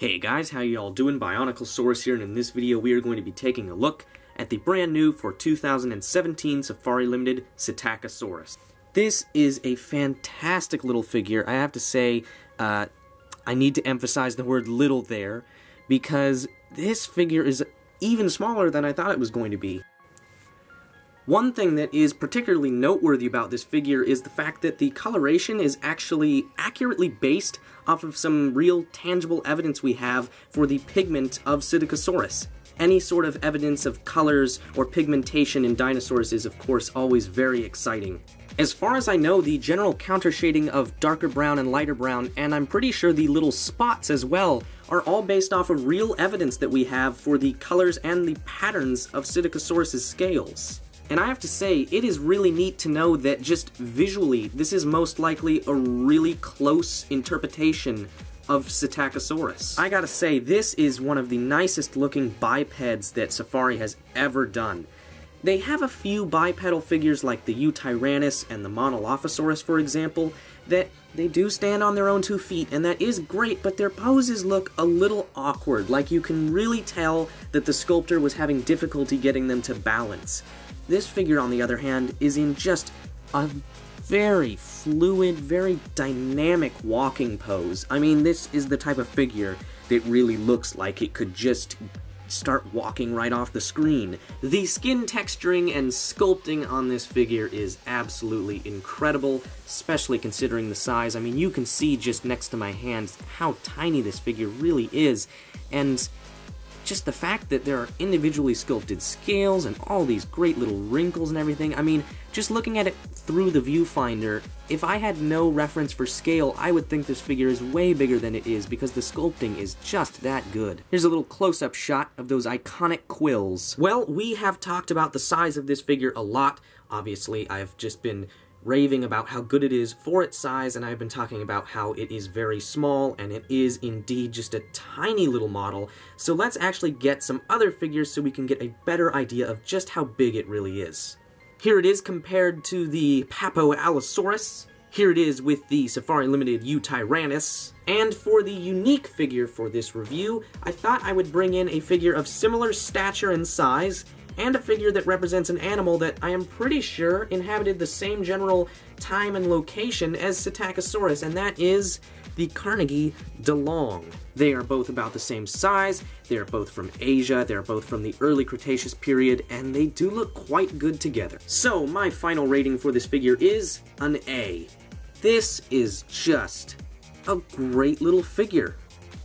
Hey guys, how y'all doing? BionicleSaurus here, and in this video we are going to be taking a look at the brand new for 2017 Safari Limited Psittacosaurus. This is a fantastic little figure. I have to say, I need to emphasize the word little there, because this figure is even smaller than I thought it was going to be. One thing that is particularly noteworthy about this figure is the fact that the coloration is actually accurately based off of some real tangible evidence we have for the pigment of Psittacosaurus. Any sort of evidence of colors or pigmentation in dinosaurs is of course always very exciting. As far as I know, the general counter shading of darker brown and lighter brown, and I'm pretty sure the little spots as well, are all based off of real evidence that we have for the colors and the patterns of Psittacosaurus' scales. And I have to say, it is really neat to know that just visually, this is most likely a really close interpretation of Psittacosaurus. I gotta say, this is one of the nicest looking bipeds that Safari has ever done. They have a few bipedal figures like the Eutyrannus and the Monolophosaurus, for example, that they do stand on their own 2 feet, and that is great, but their poses look a little awkward, like you can really tell that the sculptor was having difficulty getting them to balance. This figure, on the other hand, is in just a very fluid, very dynamic walking pose. I mean, this is the type of figure that really looks like it could just start walking right off the screen. The skin texturing and sculpting on this figure is absolutely incredible, especially considering the size. I mean, you can see just next to my hand how tiny this figure really is, and just the fact that there are individually sculpted scales and all these great little wrinkles and everything. I mean, just looking at it through the viewfinder, if I had no reference for scale, I would think this figure is way bigger than it is because the sculpting is just that good. Here's a little close-up shot of those iconic quills. Well, we have talked about the size of this figure a lot. Obviously, I've just been raving about how good it is for its size, and I've been talking about how it is very small, and it is indeed just a tiny little model. So let's actually get some other figures so we can get a better idea of just how big it really is. Here it is compared to the Allosaurus. Here it is with the Safari Limited Eutyrannus. And for the unique figure for this review, I thought I would bring in a figure of similar stature and size, and a figure that represents an animal that I am pretty sure inhabited the same general time and location as Psittacosaurus, and that is the Carnegie DeLong. They are both about the same size, they are both from Asia, they are both from the early Cretaceous period, and they do look quite good together. So my final rating for this figure is an A. This is just a great little figure.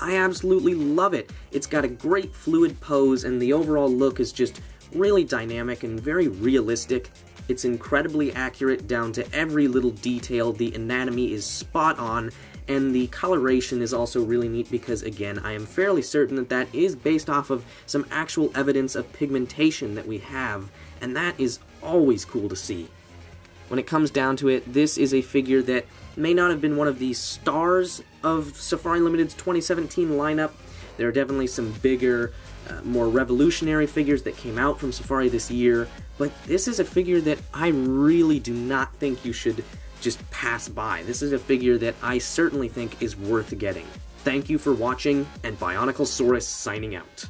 I absolutely love it. It's got a great fluid pose, and the overall look is just really dynamic and very realistic. It's incredibly accurate down to every little detail. The anatomy is spot on, and the coloration is also really neat because, again, I am fairly certain that that is based off of some actual evidence of pigmentation that we have, and that is always cool to see. When it comes down to it, this is a figure that may not have been one of the stars of Safari Limited's 2017 lineup. There are definitely some bigger, more revolutionary figures that came out from Safari this year, but this is a figure that I really do not think you should just pass by. This is a figure that I certainly think is worth getting. Thank you for watching, and BionicleSaurus signing out.